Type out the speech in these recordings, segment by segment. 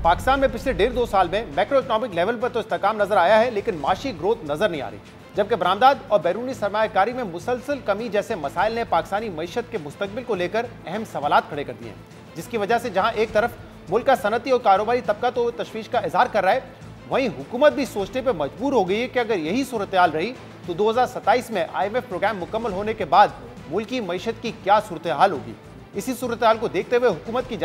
पाकिस्तान में पिछले 1.5-2 साल में मैक्रो इकोनॉमिक लेवल पर तो इस्तेहकाम नजर आया है, लेकिन माशी ग्रोथ नजर नहीं आ रही। जबकि बरामदात और बैरूनी सरमायाकारी में मुसलसल कमी जैसे मसाइल ने पाकिस्तानी मईशत के मुस्तकबिल को लेकर अहम सवालात खड़े कर दिए हैं, जिसकी वजह से जहां एक तरफ मुल्क का सनती और कारोबारी तबका तो तशवीश का इजहार कर रहा है, वहीं हुकूमत भी सोचने पर मजबूर हो गई है कि अगर यही सूरत हाल रही तो 2027 में IMF प्रोग्राम मुकम्मल होने के बाद मुल्क की मईशत की क्या सूरत हाल होगी। इसी सूरत हाल को देखते हुए हुकूमत की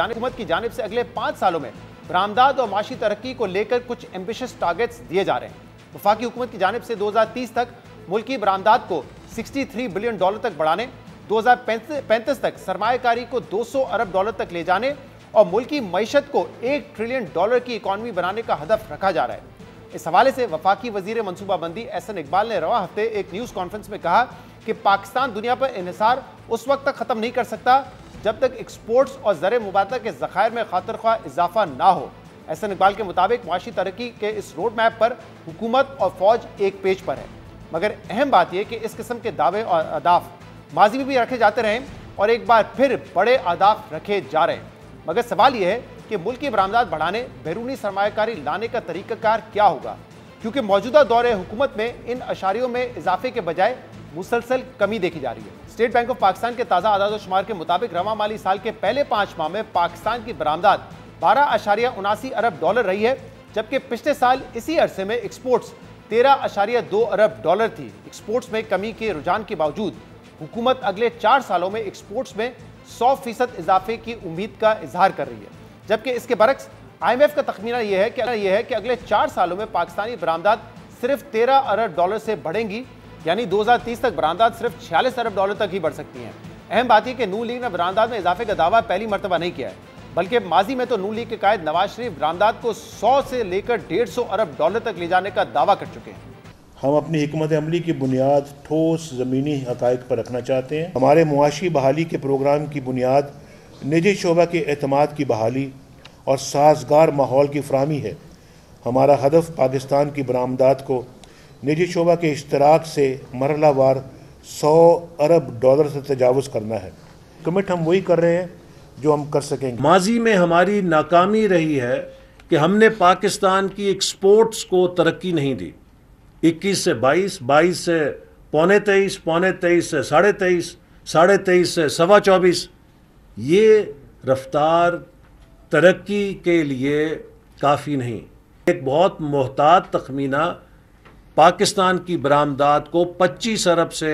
जानिब से अगले 5 सालों में बरामदात और माशी तरक्की को लेकर कुछ एम्बिशियस टारगेट्स दिए जा रहे हैं। वफाकी हुकूमत की जानिब से 2030 तक मुल्क की बरामदात को $63 बिलियन तक बढ़ाने, 2035 तक सरमायाकारी को $200 अरब तक ले जाने और मुल्क की मईशत को $1 ट्रिलियन की इकॉनमी बनाने का हदफ रखा जा रहा है। इस हवाले से वफाकी वजीर मनसूबाबंदी एहसन इकबाल ने रवा हफ्ते एक न्यूज़ कॉन्फ्रेंस में कहा कि पाकिस्तान दुनिया पर इन्हिसार उस वक्त तक ख़त्म नहीं कर सकता जब तक एक्सपोर्ट्स और ज़र मुबादला के ज़खायर में खातिर ख्वाह इजाफा ना हो। एहसन इकबाल के मुताबिक माशी तरक्की के इस रोड मैप पर हुकूमत और फौज एक पेज पर है, मगर अहम बात यह कि इस किस्म के दावे और अहदाफ माजी में भी रखे जाते रहे और एक बार फिर बड़े अहदाफ रखे जा रहे हैं। मगर सवाल यह है कि मुल्क की बरामदात बढ़ाने, बैरूनी सरमायाकारी लाने का तरीक़ाकार क्या होगा, क्योंकि मौजूदा दौरे हुकूमत में इन अशारियों में इजाफे के बजाय मुसलसल कमी देखी जा रही है। स्टेट बैंक ऑफ पाकिस्तान के ताज़ा आदाद शुमार के मुताबिक रवा माली साल के पहले 5 माह में पाकिस्तान की बरामदात $12.79 अरब रही है, जबकि पिछले साल इसी अरसे में एक्सपोर्ट्स $13.2 अरब थी। एक्सपोर्ट्स में कमी के रुझान के बावजूद हुकूमत अगले 4 सालों में एक्सपोर्ट्स में 100% इजाफे की उम्मीद का इजहार कर रही है, जबकि इसके बरक्स IMF का तखमीना यह है कि अगले 4 सालों में पाकिस्तानी बरामदात सिर्फ $13 अरब से बढ़ेंगी, यानी 2030 तक बरामदात सिर्फ $46 अरब तक ही बढ़ सकती हैं। अहम बात यह कि नून लीग ने बरामदात में इजाफे का दावा पहली मरतबा नहीं किया है, बल्कि माजी में तो नून लीग के कायद नवाज शरीफ बरामदात को 100 से लेकर $150 अरब तक ले जाने का दावा कर चुके हैं। हम अपनी हिकमत अमली की बुनियाद ठोस ज़मीनी हक़ाइक़ पर रखना चाहते हैं। हमारे मुआशी बहाली के प्रोग्राम की बुनियाद निजी शोबा के एतमाद की बहाली और साजगार माहौल की फराहमी है। हमारा हदफ पाकिस्तान की बरामदात को निजी शोबा के इश्तराक से मरहलावार $100 अरब से तजावुज़ करना है। कमिट हम वही कर रहे हैं जो हम कर सकेंगे। माजी में हमारी नाकामी रही है कि हमने पाकिस्तान की एक्सपोर्ट्स को तरक्की नहीं दी। 21 से 22, 22 से पौने 23, पौने 23 से 23.5, 23.5 से 24.25, ये रफ्तार तरक्की के लिए काफ़ी नहीं। एक बहुत मोहतात तखमीना पाकिस्तान की बरामदात को 25 अरब से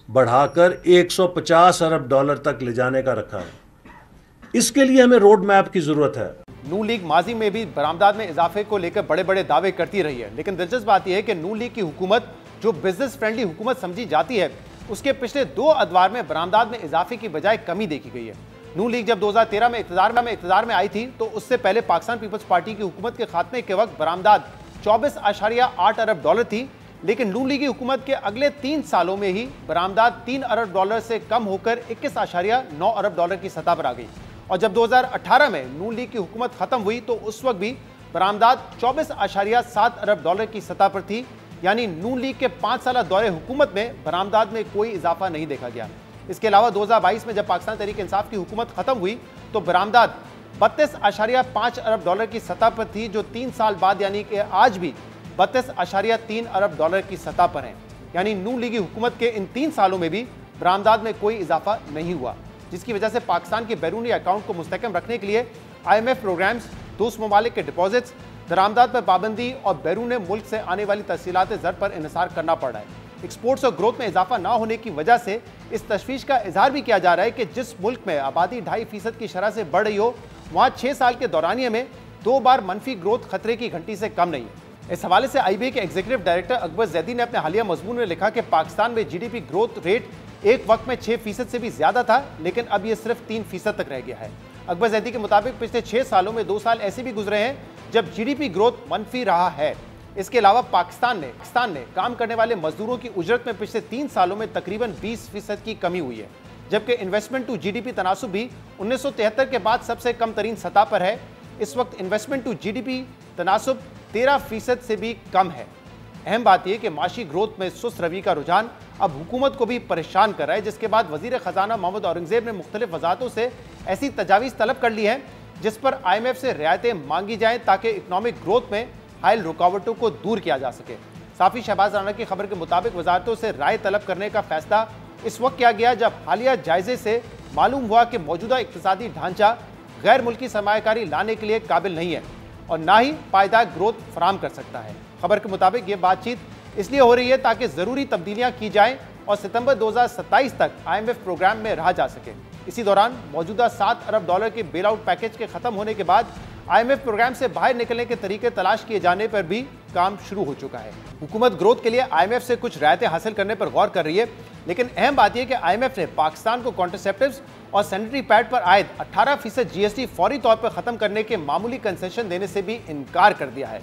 बढ़ाकर $150 अरब तक ले जाने का रखा है। इसके लिए हमें रोड मैप की ज़रूरत है। नून लीग माजी में भी बरामदात में इजाफे को लेकर बड़े बड़े दावे करती रही है, लेकिन दिलचस्प बात यह है कि नून लीग की हुकूमत, जो बिजनेस फ्रेंडली हुकूमत समझी जाती है, उसके पिछले 2 अदवार में बरामदात में इजाफे की बजाय कमी देखी गई है। नून लीग जब 2013 में इक़्तिदार में आई थी तो उससे पहले पाकिस्तान पीपल्स पार्टी की हुकूमत के खात्मे के वक्त बरामदात $24.8 अरब थी, लेकिन नून लीगी हुकूमत के अगले 3 सालों में ही बरामदात $3 अरब से कम होकर $21.9 अरब की सतह पर आ गई। और जब 2018 में नून लीग की हुकूमत खत्म हुई तो उस वक्त भी बरामदात $24.7 अरब की सतह पर थी, यानी नून लीग के 5 साल दौरे हुकूमत में बरामदात में कोई इजाफा नहीं देखा गया। इसके अलावा 2022 में जब पाकिस्तान तहरीक इंसाफ की हुकूमत खत्म हुई तो बरामदात $32.5 अरब की सतह पर थी, जो 3 साल बाद यानी कि आज भी $32.3 अरब की सतह पर हैं। यानी नून लीगी हुकूमत के इन 3 सालों में भी बरामदात में कोई इजाफा नहीं हुआ, जिसकी वजह से पाकिस्तान के बैरूनी अकाउंट को मुस्तहकम रखने के लिए IMF प्रोग्राम्स, दोस्त ममालिक के डिपॉजिट्स, दरामदात पर पाबंदी और बैरून मुल्क से आने वाली तहसीलात ज़र पर इन्हिसार करना पड़ रहा है। एक्सपोर्ट्स और ग्रोथ में इजाफा ना होने की वजह से इस तशवीश का इजहार भी किया जा रहा है कि जिस मुल्क में आबादी 2.5% की शरह से बढ़ रही हो, वहाँ 6 साल के दौरानिये में 2 बार मनफी ग्रोथ खतरे की घंटी से कम नहीं है। इस हवाले से IBA के एग्जीक्यूटिव डायरेक्टर अकबर जैदी ने अपने हालिया मजमून में लिखा कि पाकिस्तान में GDP ग्रोथ रेट एक वक्त में 6% से भी ज्यादा था, लेकिन अब यह सिर्फ 3% तक रह गया है। अकबर जैदी के मुताबिक पिछले 6 सालों में 2 साल ऐसे भी गुजरे हैं जब GDP ग्रोथ मनफी रहा है। इसके अलावा पाकिस्तान ने काम करने वाले मजदूरों की उजरत में पिछले 3 सालों में तकरीबन 20% की कमी हुई है, जबकि इन्वेस्टमेंट टू GDP तनासुब भी 1973 के बाद सबसे कम तरीन सतह पर है। इस वक्त इन्वेस्टमेंट टू GDP तनासुब 13% से भी कम है। अहम बात यह कि माशी ग्रोथ में सुस्त रवि का रुझान अब हुकूमत को भी परेशान कर रहा है, जिसके बाद वजीर खजाना मोहम्मद औरंगजेब ने मुख्तलिफ वजारतों से ऐसी तजावीज़ तलब कर ली है जिस पर IMF से रियायतें मांगी जाएं ताकि इकोनॉमिक ग्रोथ में हायल रुकावटों को दूर किया जा सके। साफी शहबाज राना की खबर के मुताबिक वजारतों से राय तलब करने का फैसला इस वक्त किया गया जब हालिया जायजे से मालूम हुआ कि मौजूदा इक्तिसादी ढांचा गैर मुल्की सरमायाकारी लाने के लिए काबिल नहीं है और ना ही पायदार ग्रोथ फराहम कर सकता है। खबर के मुताबिक ये बातचीत इसलिए हो रही है ताकि जरूरी तब्दीलियां की जाएं और सितंबर 2027 तक IMF प्रोग्राम में रहा जा सके। इसी दौरान मौजूदा $7 अरब के बेल आउट पैकेज के खत्म होने के बाद IMF प्रोग्राम से बाहर निकलने के तरीके तलाश किए जाने पर भी काम शुरू हो चुका है। हुकूमत ग्रोथ के लिए IMF से कुछ रियायतें हासिल करने पर गौर कर रही है, लेकिन अहम बात यह कि IMF ने पाकिस्तान को कॉन्ट्रासेप्टिव्स और सैनिटरी पैड पर आयद 18% GST फौरी तौर पर खत्म करने के मामूली कंसेशन देने से भी इनकार कर दिया है।